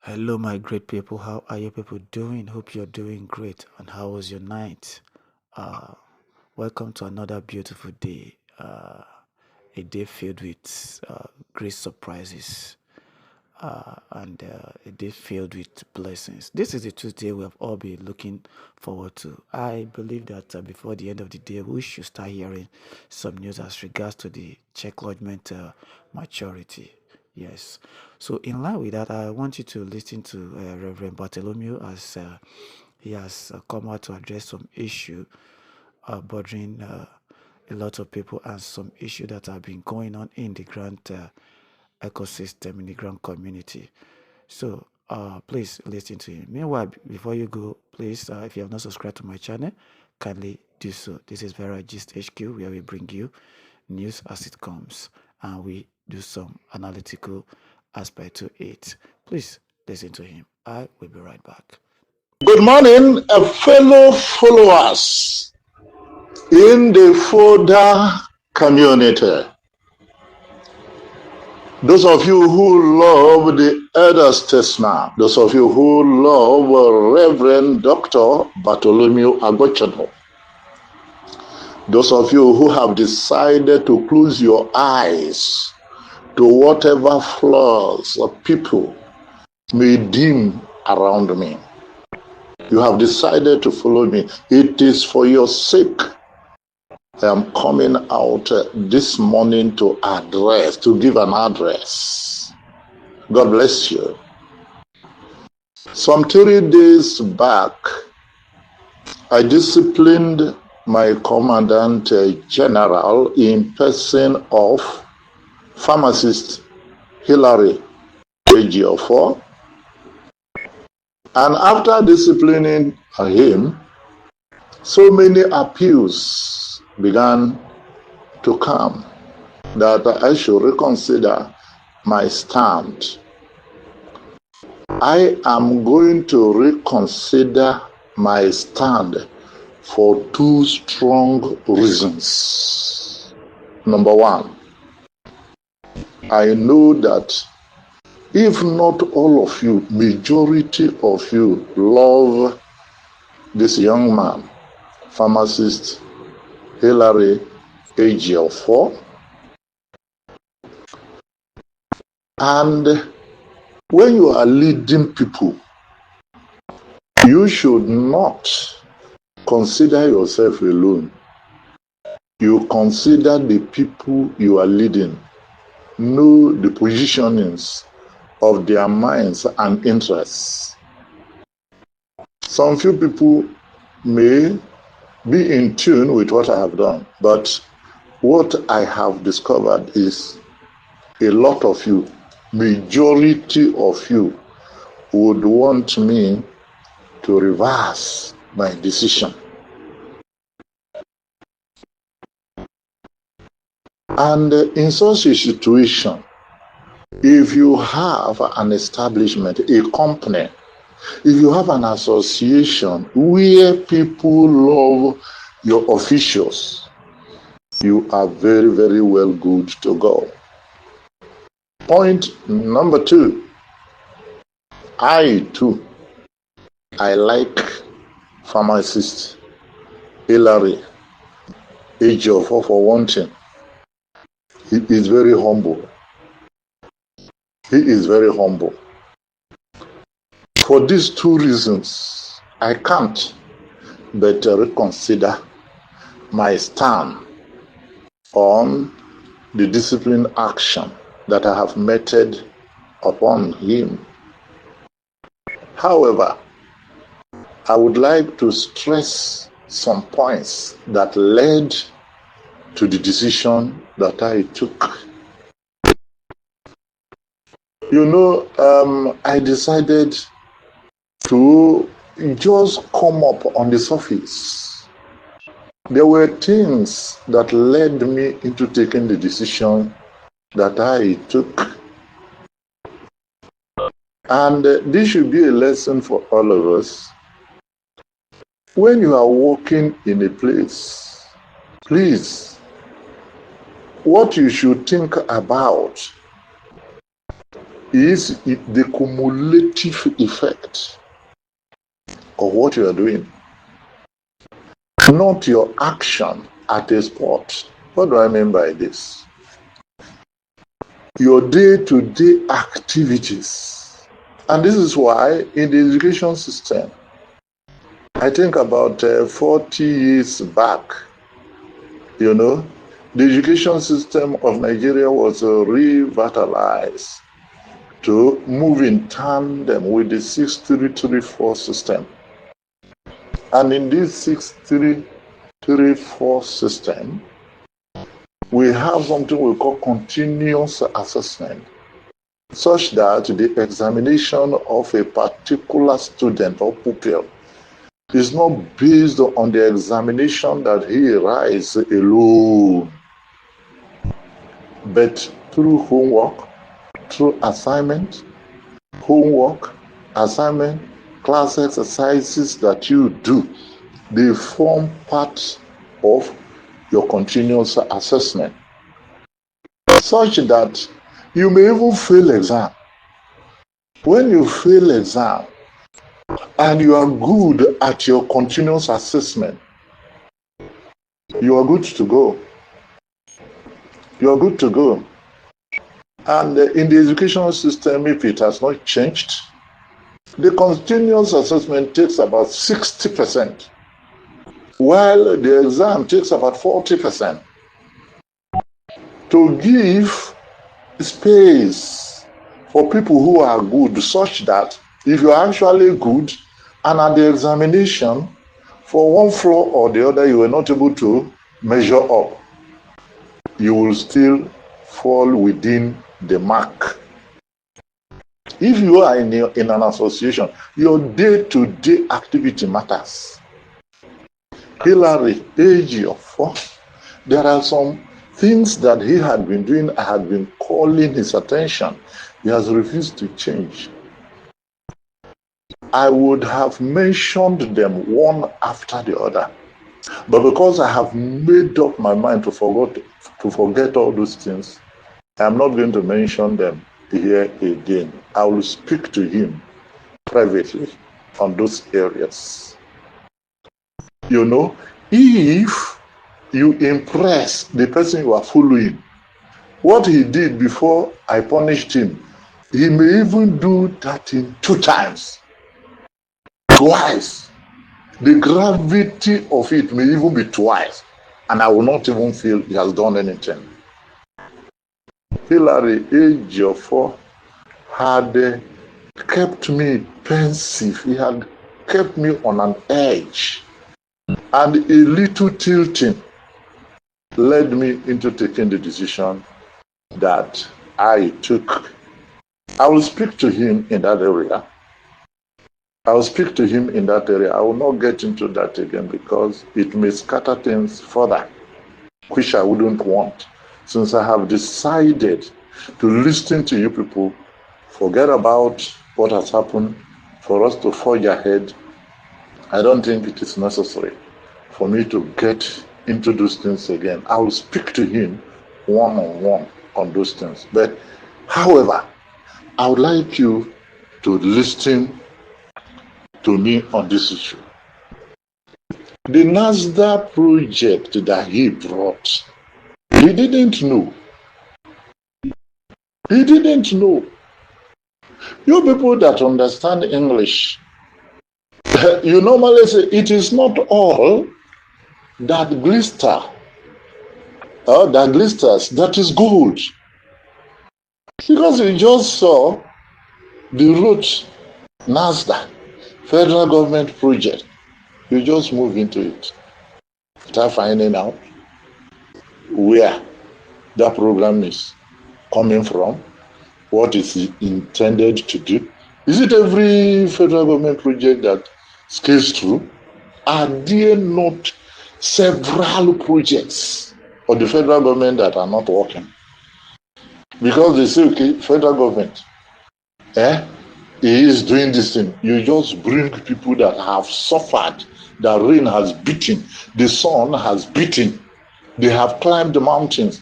Hello, my great people. How are you people doing? Hope you're doing great. And how was your night? Uh, Welcome to another beautiful day. A day filled with great surprises and a day filled with blessings. This is the Tuesday we have all been looking forward to. I believe that before the end of the day, we should start hearing some news as regards to the check lodgement maturity. Yes. So, in line with that, I want you to listen to Reverend Bartholomew as he has come out to address some issue bothering a lot of people and some issue that have been going on in the grant ecosystem, in the grant community. So, please listen to him. Meanwhile, before you go, please, if you have not subscribed to my channel, kindly do so. This is Vera Gist HQ, where we bring you news as it comes and we do some analytical aspect to it. Please listen to him. I will be right back. Good morning, fellow followers in the Foda community. Those of you who love the elder statesman, those of you who love Reverend Dr. Bartholomew Agbochano, those of you who have decided to close your eyes to whatever flaws of people may deem around me. You have decided to follow me. It is for your sake I am coming out this morning to give an address. God bless you. Some 3 days back, I disciplined my Commandant General in person of pharmacist Hilary AGO4. And after disciplining him, so many appeals began to come that I should reconsider my stand. I am going to reconsider my stand for 2 strong reasons. Number 1, I know that if not all of you, majority of you love this young man, pharmacist Hilary AGL4, and when you are leading people, you should not consider yourself alone. You consider the people you are leading, know the positionings of their minds and interests. Some few people may be in tune with what I have done, but what I have discovered is a lot of you, majority of you, would want me to reverse my decision. And in such a situation, if you have an establishment, a company, if you have an association where people love your officials, you are very, very well good to go. Point number 2, I like pharmacist Hilary AGO4 for one thing. He is very humble. He is very humble. For these 2 reasons, I can't but reconsider my stand on the discipline action that I have meted upon him. However, I would like to stress some points that led to the decision that I took. You know, I decided to just come up on the surface. There were things that led me into taking the decision that I took. And this should be a lesson for all of us. When you are walking in a place, please, what you should think about is the cumulative effect of what you are doing, not your action at a spot. What do I mean by this? Your day-to-day activities. And this is why in the education system, I think about 40 years back, the education system of Nigeria was revitalized to move in tandem with the 6334 system. And in this 6334 system, we have something we call continuous assessment, such that the examination of a particular student or pupil is not based on the examination that he writes alone, but through homework, through assignment, class exercises that you do. They form part of your continuous assessment, such that you may even fail exam. When you fail exam and you are good at your continuous assessment, you are good to go. You are good to go. And in the educational system, if it has not changed, the continuous assessment takes about 60%, while the exam takes about 40%. To give space for people who are good, such that if you are actually good and at the examination, for one flaw or the other, you were not able to measure up, you will still fall within the mark. If you are in an association, your day-to-day activity matters. Hillary, age of 4, there are some things that he had been doing. I had been calling his attention. He has refused to change. I would have mentioned them one after the other, but because I have made up my mind to forget all those things, I'm not going to mention them here again. I will speak to him privately on those areas. If you impress the person you are following, what he did before I punished him, he may even do that in 2 times, twice. The gravity of it may even be twice, and I will not even feel he has done anything. Hillary, age of 4, had kept me pensive. He had kept me on an edge, and a little tilting led me into taking the decision that I took. I will speak to him in that area. I will not get into that again because it may scatter things further, which I wouldn't want. Since I have decided to listen to you people, forget about what has happened, for us to forge ahead, I don't think it is necessary for me to get into those things again. I will speak to him one-on-one on those things. But, however, I would like you to listen to me on this issue. The NASDAQ project that he brought, he didn't know. He didn't know. You people that understand English, you normally say it is not all that glister or that glisters that is gold. Because you just saw the route NASDAQ, federal government project, you just move into it without finding out where that program is coming from, what is it intended to do. Is it every federal government project that scales through? Are there not several projects of the federal government that are not working? Because they say, okay, federal government, he is doing this thing. You just bring people that have suffered, the rain has beaten, the sun has beaten, they have climbed the mountains,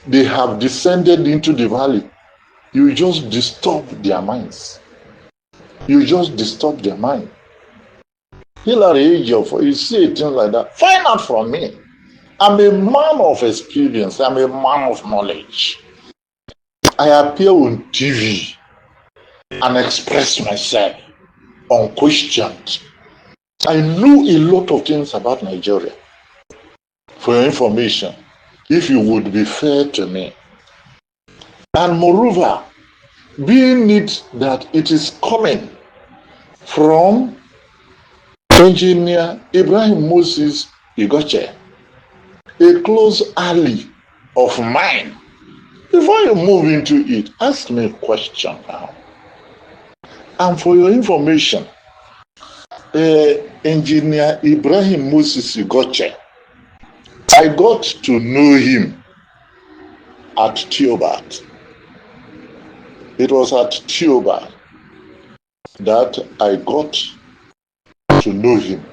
they have descended into the valley. You just disturb their minds. You just disturb their mind. Hillary Ejiofor, you see things like that. Find out from me. I'm a man of experience. I'm a man of knowledge. I appear on TV and express myself unquestioned. I know a lot of things about Nigeria. For your information, if you would be fair to me. And moreover, being it that it is coming from Engineer Ibrahim Moses Igoche, a close ally of mine. Before you move into it, ask me a question now. And for your information, Engineer Ibrahim Moses Igoche, I got to know him at Theobald. It was at Theobald that I got to know him.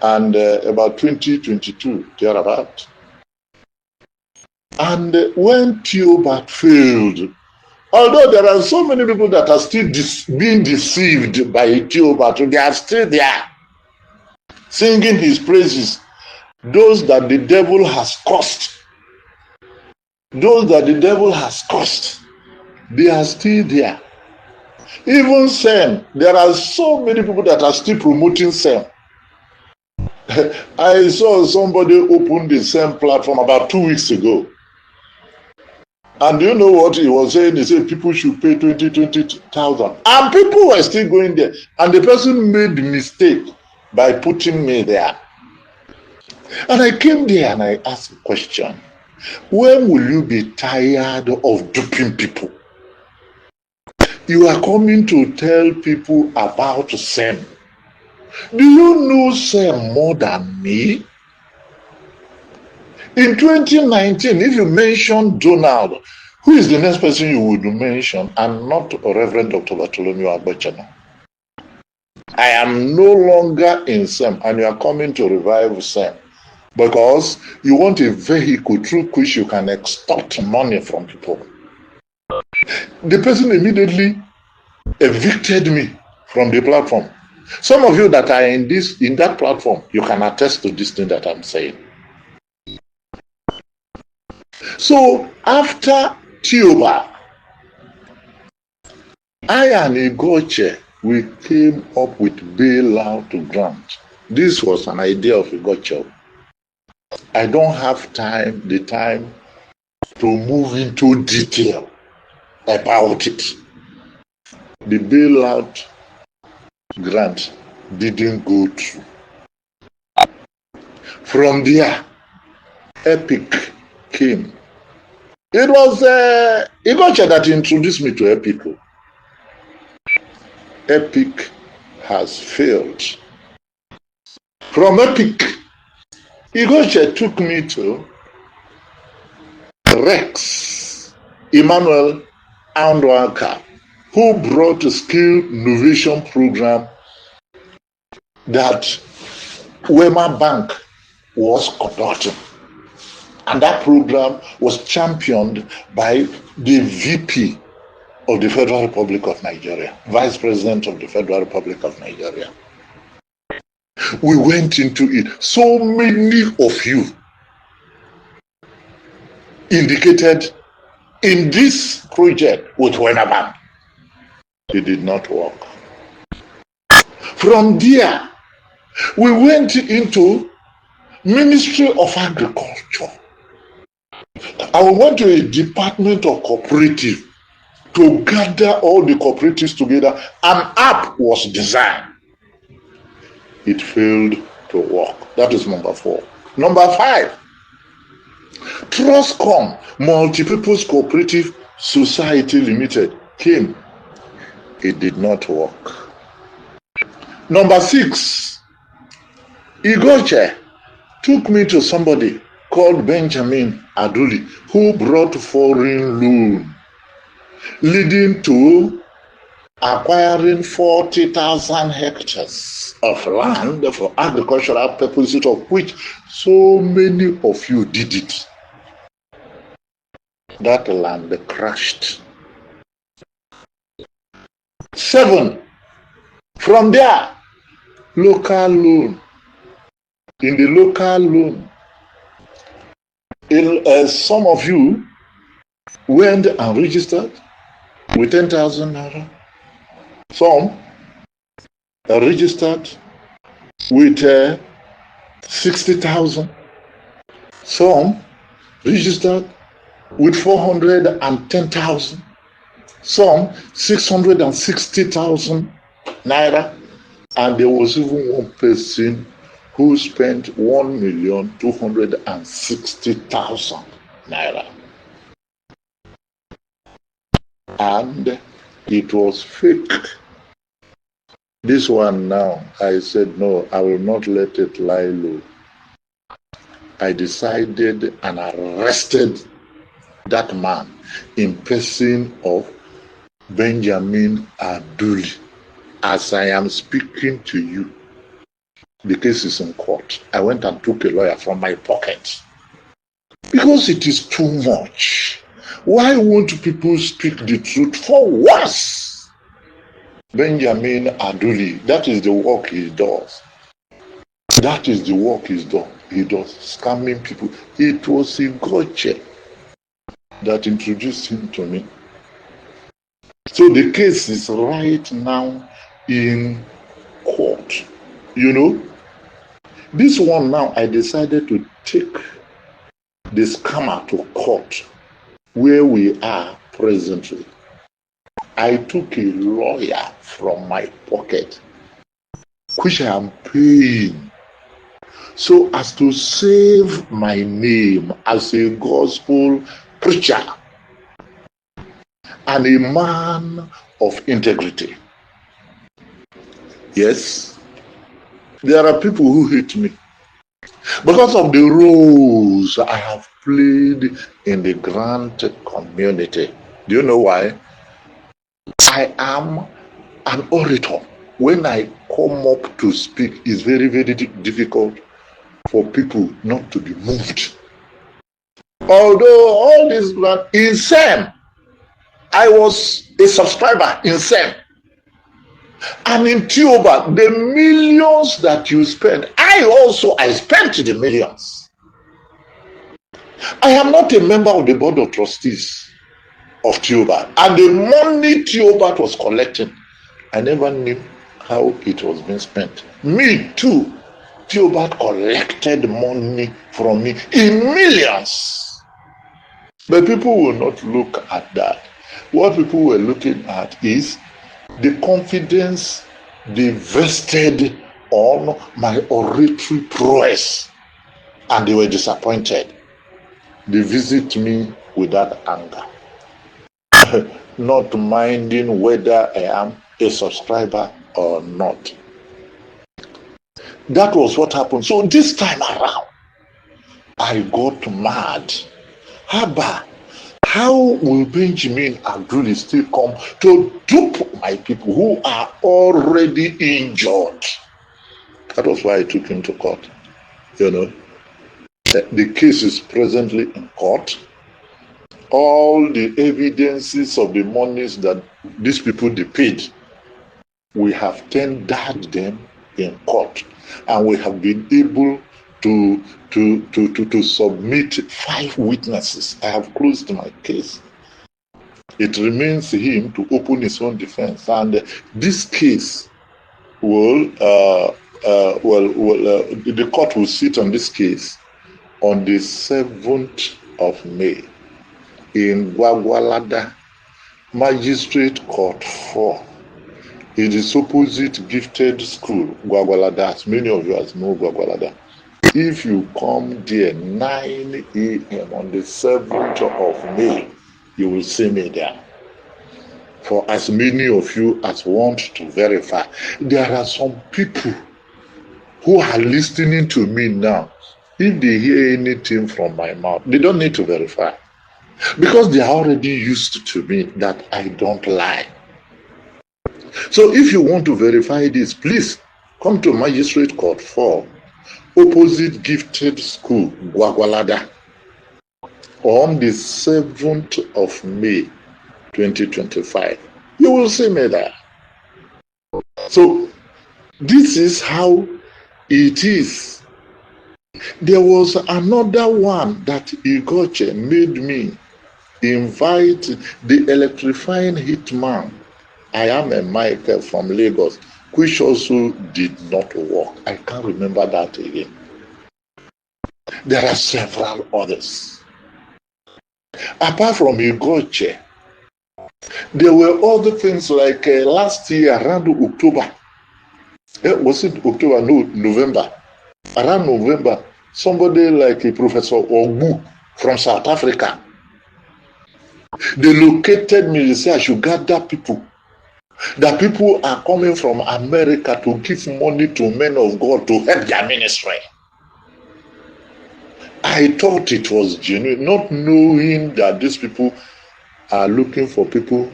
And about 2022, thereabout. And when Theobald failed, although there are so many people that are still being deceived by Theobald, they are still there, singing his praises. Those that the devil has cursed, they are still there. Even Sam, there are so many people that are still promoting Sam. I saw somebody open the same platform about 2 weeks ago. And do you know what he was saying? He said people should pay 20,000. And people were still going there. And the person made the mistake by putting me there. And I came there and I asked a question. When will you be tired of duping people? You are coming to tell people about Sam. Do you know Sam more than me? In 2019, if you mention Donald, who is the next person you would mention, and not Reverend Dr. Bartholomew Agbachana? I am no longer in Sam, and you are coming to revive Sam because you want a vehicle through which you can extort money from people. The person immediately evicted me from the platform. Some of you that are in that platform, you can attest to this thing that I'm saying. So after Theobald, I and Igoche, we came up with bailout grant. This was an idea of Igoche. I don't have the time to move into detail about it. The bailout grant didn't go through. From there, Epic came. It was Igoche that introduced me to Epic. Epic has failed. From Epic, Igoche took me to Rex Emmanuel Andwaka, who brought a skill innovation program that Wema Bank was conducting. And that program was championed by the VP of the Federal Republic of Nigeria, Vice President of the Federal Republic of Nigeria. We went into it. So many of you indicated in this project with Wema Bank. It did not work. From there, we went into Ministry of Agriculture. I went to a Department of Cooperative to gather all the cooperatives together. An app was designed. It failed to work. That is number 4. Number 5, Trustcom Multipurpose Cooperative Society Limited came. It did not work. Number 6, Igoche took me to somebody called Benjamin Aduli, who brought foreign loan, leading to acquiring 40,000 hectares of land for agricultural purposes, of which so many of you did it. that land crashed. 7, from there, local loan. In the local loan, some of you went and registered with 10,000 naira. Some registered with 60,000. Some registered with 410,000. Some 660,000 naira. And there was even one person who spent 1,260,000 naira. And it was fake. This one now, I said, no, I will not let it lie low. I decided and arrested that man in person of Benjamin Aduli. As I am speaking to you, the case is in court. I went and took a lawyer from my pocket. Because it is too much. Why won't people speak the truth for once? Benjamin Aduli, that is the work he does. That is the work he does. He does, scamming people. It was a gotcha that introduced him to me. So the case is right now in court. You know, this one now, I decided to take the scammer to court where we are presently. I took a lawyer from my pocket, which I am paying, so as to save my name as a gospel preacher and a man of integrity. Yes, there are people who hate me because of the roles I have played in the grant community. Do you know why? I am an orator. When I come up to speak, it's very, very difficult for people not to be moved. Although all this in SEM, I was a subscriber in SEM. And in Tioba, the millions that you spend, I spent the millions. I am not a member of the board of trustees of Tioba. And the money Tioba was collecting, I never knew how it was being spent. Me too. Tioba collected money from me in millions. But people will not look at that. What people were looking at is the confidence they vested on my oratory prowess, and they were disappointed. They visit me with that anger, not minding whether I am a subscriber or not. That was what happened. So this time around, I got mad. Haba, how will Benjamin Aduli still come to dupe my people who are already injured? That was why I took him to court. You know, the case is presently in court. All the evidences of the monies that these people they paid, we have tendered them in court, and we have been able to submit 5 witnesses. I have closed my case. It remains him to open his own defense, and this case the court will sit on this case on the 7th of May in Gwagwalada Magistrate Court 4. It is opposite Gifted School, Gwagwalada, as many of you as know Gwagwalada. If you come there 9 a.m. on the 7th of May, you will see me there. For as many of you as want to verify, there are some people who are listening to me now. If they hear anything from my mouth, they don't need to verify, because they are already used to me that I don't lie. So if you want to verify this, please come to Magistrate Court 4, opposite Gifted School, Gwagwalada. on the 7th of May 2025. You will see me there. So this is how it is. There was another one that Igoche made me invite the electrifying hitman. I am a Michael from Lagos, which also did not work. I can't remember that again. There are several others. Apart from Igoche, there were other things like last year around October. Was it October? No, November. Around November, somebody like a Professor Ogbu from South Africa, they located me. They said I should gather people. That people are coming from America to give money to men of God to help their ministry. I thought it was genuine, not knowing that these people are looking for people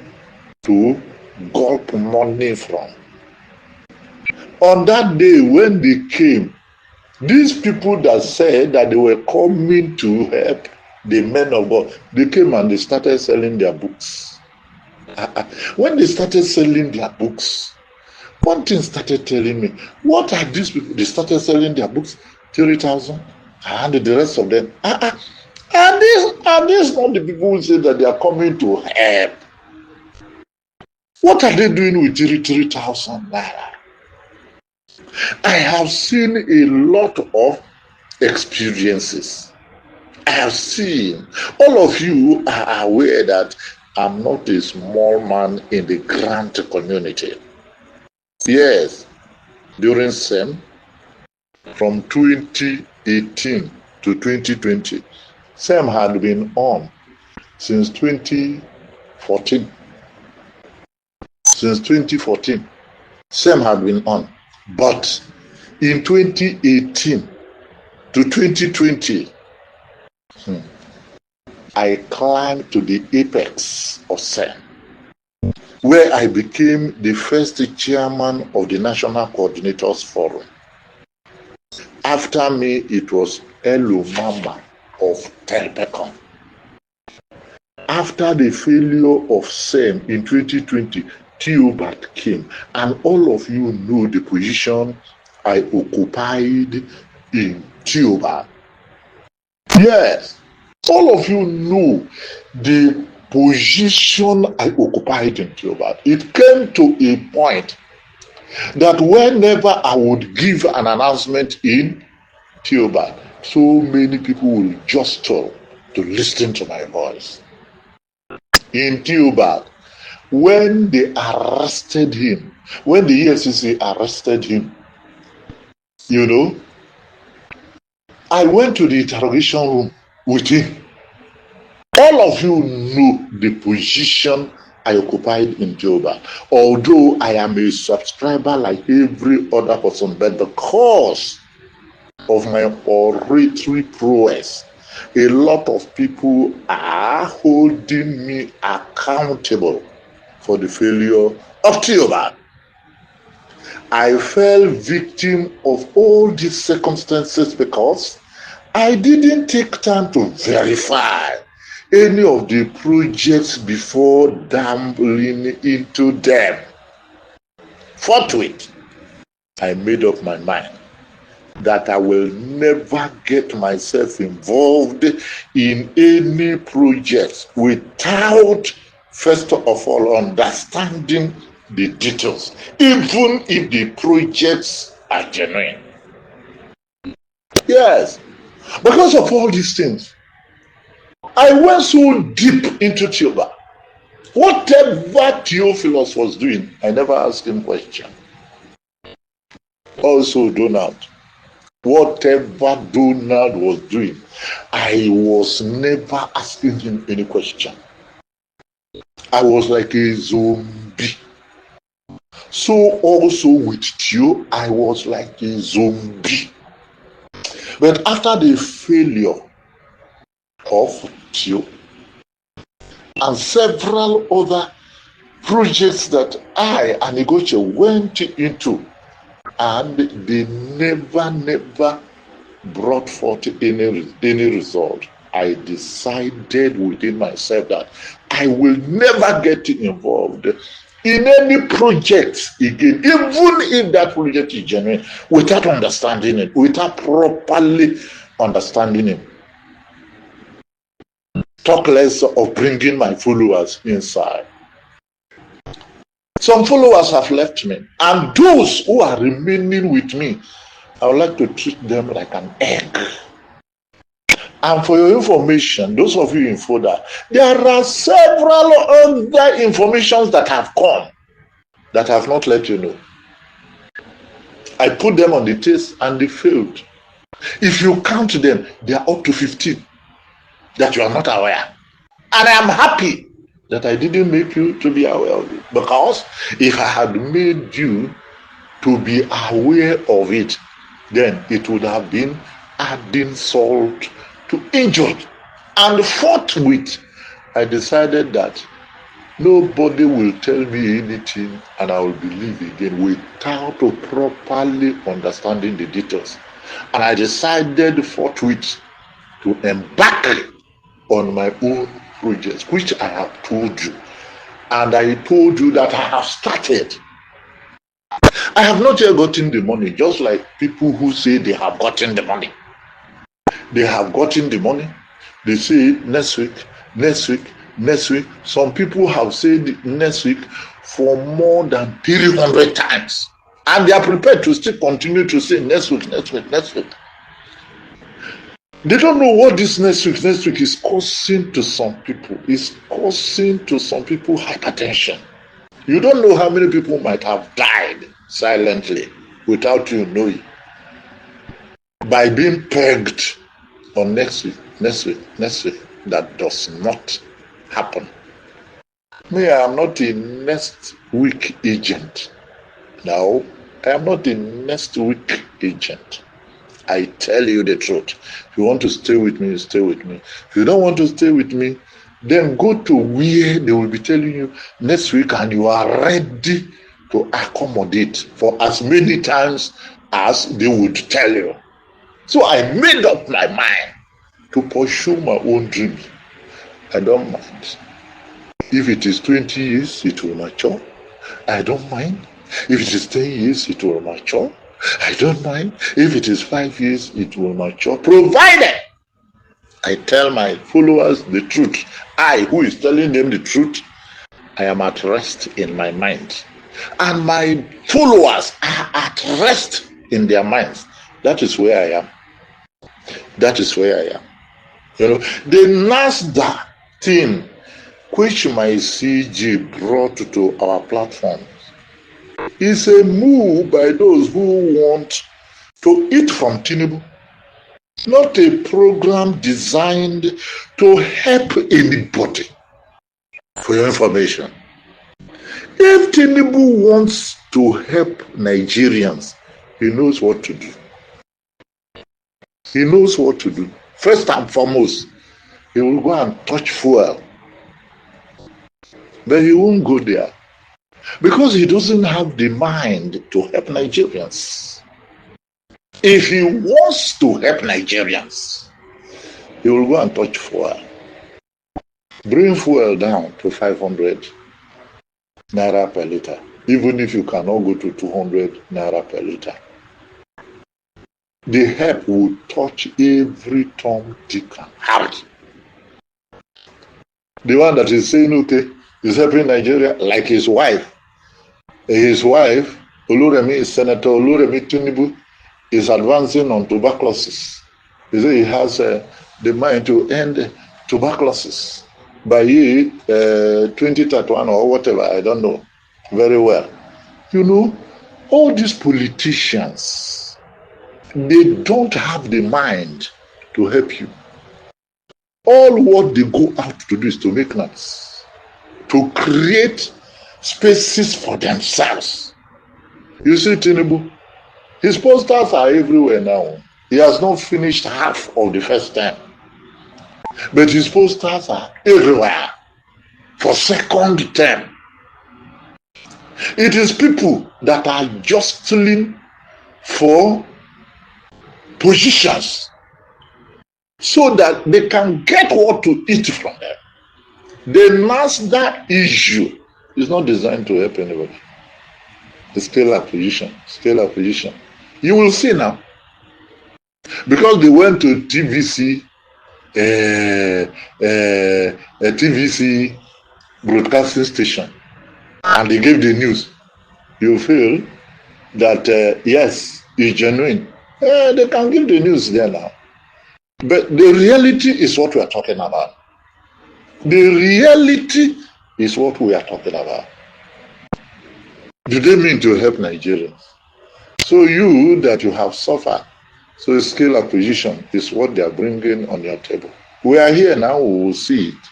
to gulp money from. On that day when they came, these people that said that they were coming to help the men of God, they came and they started selling their books. When they started selling their books, one thing started telling me, what are these people? They started selling their books, 30,000, and the rest of them. Are these not the people who say that they are coming to help? What are they doing with 3,000 naira? I have seen a lot of experiences. I have seen. All of you are aware that I'm not a small man in the grant community. Yes, during SEM, from 2018 to 2020, SEM had been on since 2014. Since 2014, SEM had been on. But in 2018 to 2020, I climbed to the apex of SEM, where I became the first chairman of the National Coordinators Forum. After me, it was Elumama of Telpecom. After the failure of SEM in 2020, Uaag came, and all of you know the position I occupied in Uaag. Yes, all of you know the position I occupied in Uaag. It came to a point that whenever I would give an announcement in Uaag, so many people will just stop to listen to my voice. In Uaag, when they arrested him, when the EFCC arrested him, you know, I went to the interrogation room with him. All of you know the position I occupied in Uaag. Although I am a subscriber like every other person, but because of my oratory prowess, a lot of people are holding me accountable for the failure of Uaag. I fell victim of all these circumstances because I didn't take time to verify any of the projects before dabbling into them. Forthwith, I made up my mind that I will never get myself involved in any projects without, first of all, understanding the details, even if the projects are genuine. Yes, because of all these things, I went so deep into Uaag. Whatever Theophilus was doing, I never asked him question. Also, Donald. Whatever Donald was doing, I was never asking him any question. I was like a zombie. So also with Theo, I was like a zombie. But after the failure of Theo and several other projects that I and Igoche went into, and they never brought forth any result, I decided within myself that I will never get involved in any project again, even if that project is genuine, without understanding it, without properly understanding it. Talk less of bringing my followers inside. Some followers have left me, and those who are remaining with me, I would like to treat them like an egg. And for your information, those of you in Foda, there are several other informations that have come that I have not let you know. I put them on the test and they failed. If you count them, they are up to 15 that you are not aware. And I am happy that I didn't make you to be aware of it. Because if I had made you to be aware of it, then it would have been adding salt to injury. And forthwith, I decided that nobody will tell me anything and I will believe again without properly understanding the details. And I decided forthwith to embark on my own projects, which I have told you. And I told you that I have started. I have not yet gotten the money, just like people who say they have gotten the money. They have gotten the money. They say next week, next week, next week. Some people have said next week for more than 300 times. And they are prepared to still continue to say next week, next week, next week. They don't know what this next week is causing to some people. It's causing to some people hypertension. You don't know how many people might have died silently without you knowing by being pegged on next week, next week, next week. That does not happen. Me, I am not a next week agent. No, I am not a next week agent. I tell you the truth. If you want to stay with me, stay with me. If you don't want to stay with me, then go to where they will be telling you next week and you are ready to accommodate for as many times as they would tell you. So I made up my mind to pursue my own dreams. I don't mind. If it is 20 years, it will mature. I don't mind. If it is 10 years, it will mature. I don't mind. If it is 5 years, it will mature. Provided I tell my followers the truth. I, who is telling them the truth, I am at rest in my mind. And my followers are at rest in their minds. That is where I am. That is where I am. You know, the NASDAQ thing which my CG brought to our platform is a move by those who want to eat from Tinubu, not a program designed to help anybody. For your information, if Tinubu wants to help Nigerians, he knows what to do. He knows what to do. First and foremost, he will go and touch fuel. But he won't go there because he doesn't have the mind to help Nigerians. If he wants to help Nigerians, he will go and touch fuel. Bring fuel down to 500 naira per liter, even if you cannot go to 200 naira per liter. The help will touch every Tom, Dick, and Harry. The one that is saying, okay, is helping Nigeria, like his wife. His wife, Oluremi, is Senator Oluremi Tinubu, is advancing on tuberculosis. He says he has the mind to end tuberculosis by 2031 or whatever, I don't know very well. You know, all these politicians, they don't have the mind to help you. All what they go out to do is to make noise, to create spaces for themselves. You see, Tinubu, his posters are everywhere now. He has not finished half of the first term, but his posters are everywhere for second term. It is people that are jostling for positions so that they can get what to eat from them. The NASDAQ issue is not designed to help anybody. The scale acquisition. You will see now, because they went to TVC, a TVC broadcasting station, and they gave the news. You feel that yes, it's genuine. They can give the news there now. But the reality is what we are talking about. The reality is what we are talking about. Do they mean to help Nigerians? So you that you have suffered, so skill acquisition is what they are bringing on your table. We are here now, we will see it,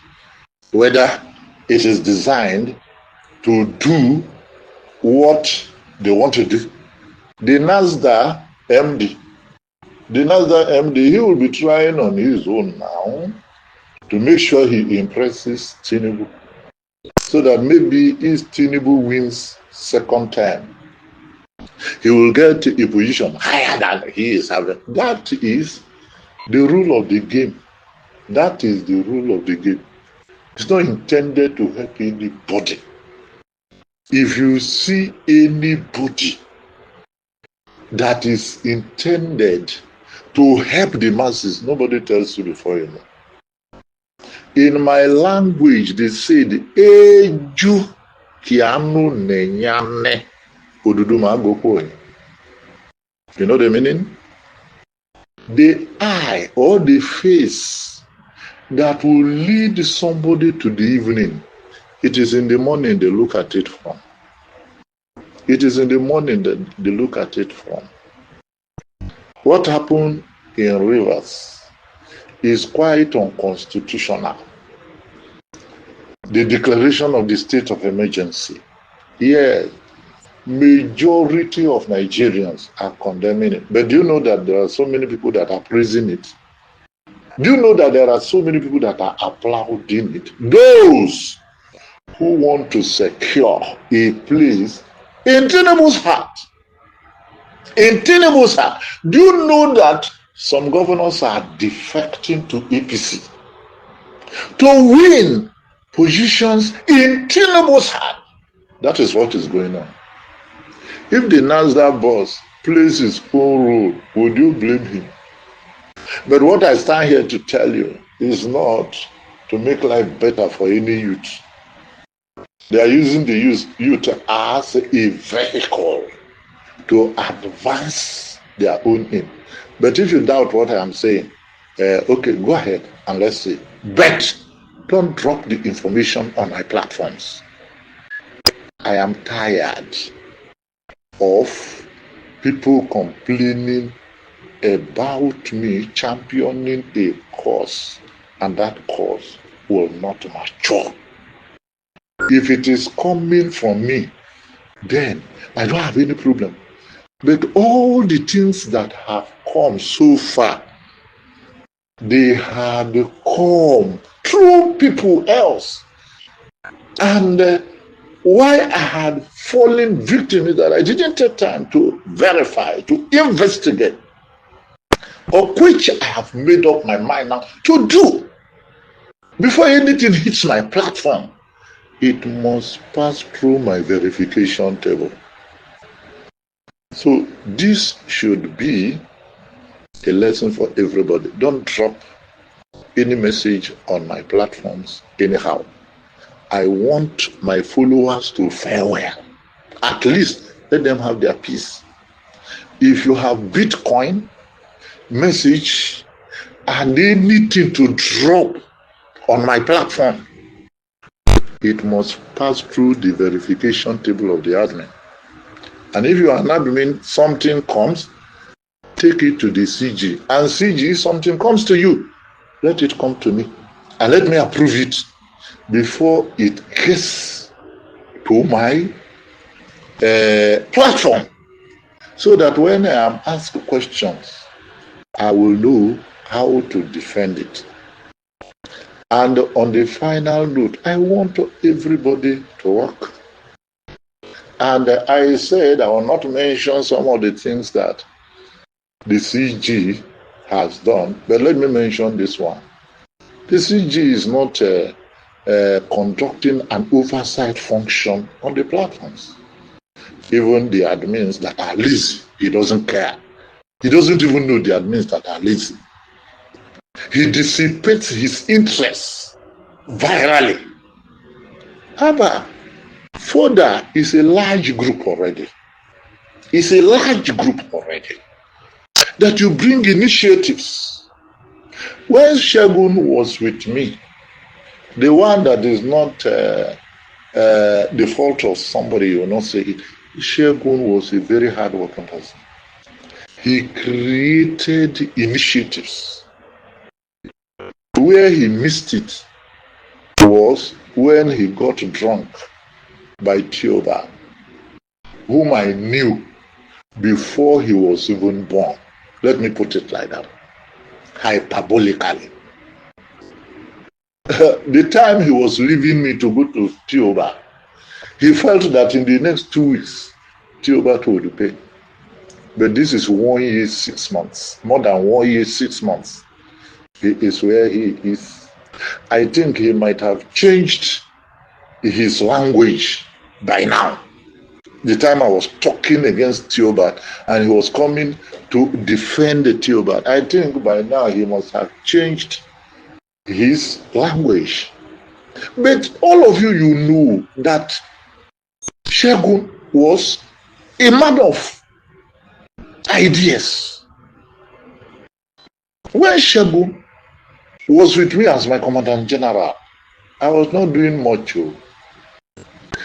whether it is designed to do what they want to do. The NASDAQ MD, he will be trying on his own now to make sure he impresses Tinubu, so that maybe if Tinubu wins second time, he will get a position higher than he is having. That is the rule of the game. That is the rule of the game. It's not intended to help anybody. If you see anybody that is intended to help the masses, nobody tells you before you know. In my language, they said, Eju kianu nenyane oduduma gokoi. You know the meaning? The eye or the face that will lead somebody to the evening. It is in the morning they look at it from. It is in the morning that they look at it from. What happened in Rivers is quite unconstitutional. The declaration of the state of emergency. Yes, majority of Nigerians are condemning it. But do you know that there are so many people that are praising it? Do you know that there are so many people that are applauding it? Those who want to secure a place in Tinubu's heart. In Tinubu's heart. Do you know that some governors are defecting to APC to win positions in Tinubu's heart? That is what is going on. If the NASDAQ boss plays his own role, would you blame him? But what I stand here to tell you is not to make life better for any youth. They are using the youth as a vehicle to advance their own aim. But if you doubt what I am saying, okay, go ahead and let's see. But don't drop the information on my platforms. I am tired of people complaining about me championing a cause, and that cause will not mature. If it is coming from me, then I don't have any problem. But all the things that have come so far, they had come through people else. And why I had fallen victim is that I didn't take time to verify, to investigate, of which I have made up my mind now to do. Before anything hits my platform, it must pass through my verification table. So this should be a lesson for everybody. Don't drop any message on my platforms anyhow. I want my followers to fare well. At least let them have their peace. If you have Bitcoin, message, and anything to drop on my platform, it must pass through the verification table of the admin. And if you are an admin, something comes, take it to the CG. And CG, something comes to you, let it come to me. And let me approve it before it gets to my platform. So that when I am asked questions, I will know how to defend it. And on the final note, I want everybody to work. And I said I will not mention some of the things that the CG has done, but let me mention this one. The CG is not conducting an oversight function on the platforms. Even the admins that are lazy, he doesn't care. He doesn't even know the admins that are lazy. He dissipates his interests virally. However, further is a large group already. It's a large group already that you bring initiatives. When Shegun was with me, the one that is not the fault of somebody, you will not say it. Shegun was a very hard-working person. He created initiatives. Where he missed it was when he got drunk by Tioba, whom I knew before he was even born. Let me put it like that, hyperbolically. The time he was leaving me to go to Tioba, he felt that in the next 2 weeks, Tioba would pay. But this is 1 year, 6 months, more than 1 year, 6 months. He is where he is. I think he might have changed his language by now. The time I was talking against Theobald and he was coming to defend Theobald, I think by now he must have changed his language. But all of you, you know that Shegun was a man of ideas. When Shegun was with me as my commandant general, I was not doing much.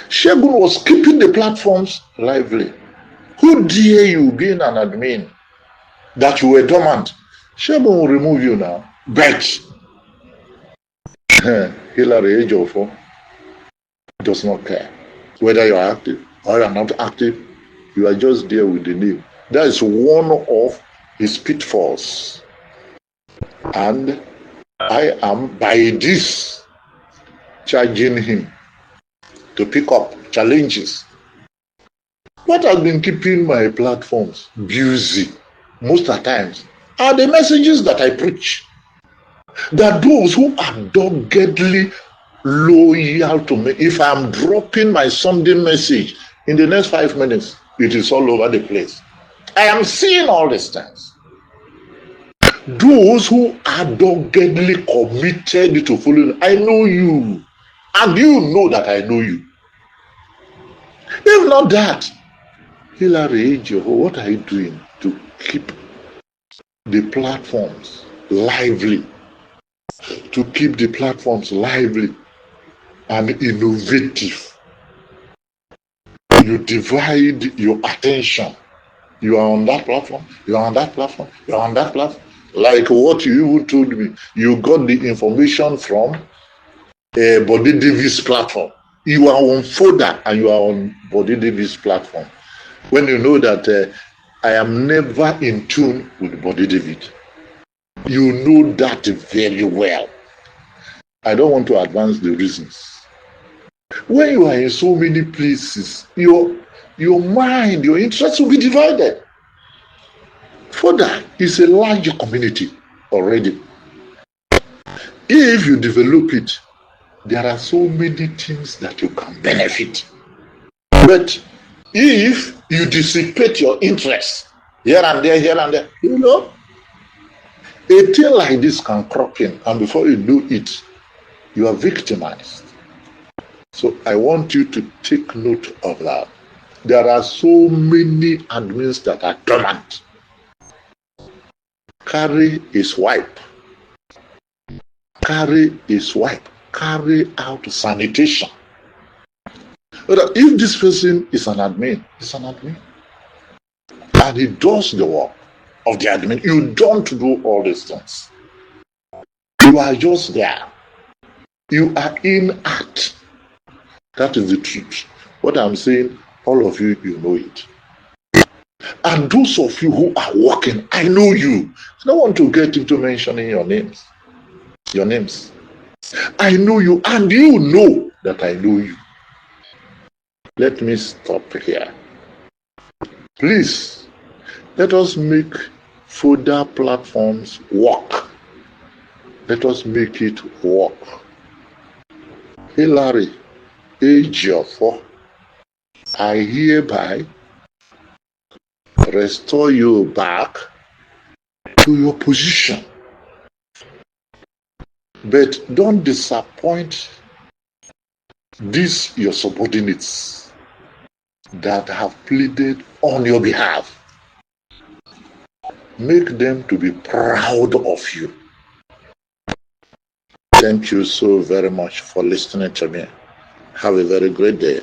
Shegun was keeping the platforms lively. Who dare you being an admin that you were dormant? Shegun will remove you now. Bet. Hillary Ejiofor does not care whether you are active or you are not active. You are just there with the name. That is one of his pitfalls. And I am by this charging him to pick up challenges. What has been keeping my platforms busy most of the times are the messages that I preach. That those who are doggedly loyal to me, if I'm dropping my Sunday message in the next 5 minutes, it is all over the place. I am seeing all these things. Those who are doggedly committed to following, I know you, and you know that I know you. If not that, Hillary Ejiofor, what are you doing to keep the platforms lively? To keep the platforms lively and innovative. You divide your attention. You are on that platform, you are on that platform, you are on that platform. Like what you even told me, you got the information from Bode Davis platform. You are on Fodder and you are on Bode Davis platform. When you know that I am never in tune with Bode David. You know that very well. I don't want to advance the reasons. When you are in so many places, your mind, your interest will be divided. Further, it's a large community already. If you develop it, there are so many things that you can benefit. But if you dissipate your interest here and there, you know, a thing like this can crop in, and before you do it, you are victimized. So I want you to take note of that. There are so many admins that are dormant. Carry is wipe. Carry is wipe. Carry out sanitation. But if this person is an admin, he's an admin. And he does the work of the admin. You don't do all these things. You are just there. You are inert. That is the truth. What I'm saying, all of you, you know it. And those of you who are working, I know you. I don't want to get into mentioning your names. Your names. I know you, and you know that I know you. Let me stop here. Please, let us make fodder platforms work. Let us make it work. Hillary Ejiofor, I hereby restore you back to your position. But don't disappoint these your subordinates that have pleaded on your behalf. Make them to be proud of you. Thank you so very much for listening to me. Have a very great day.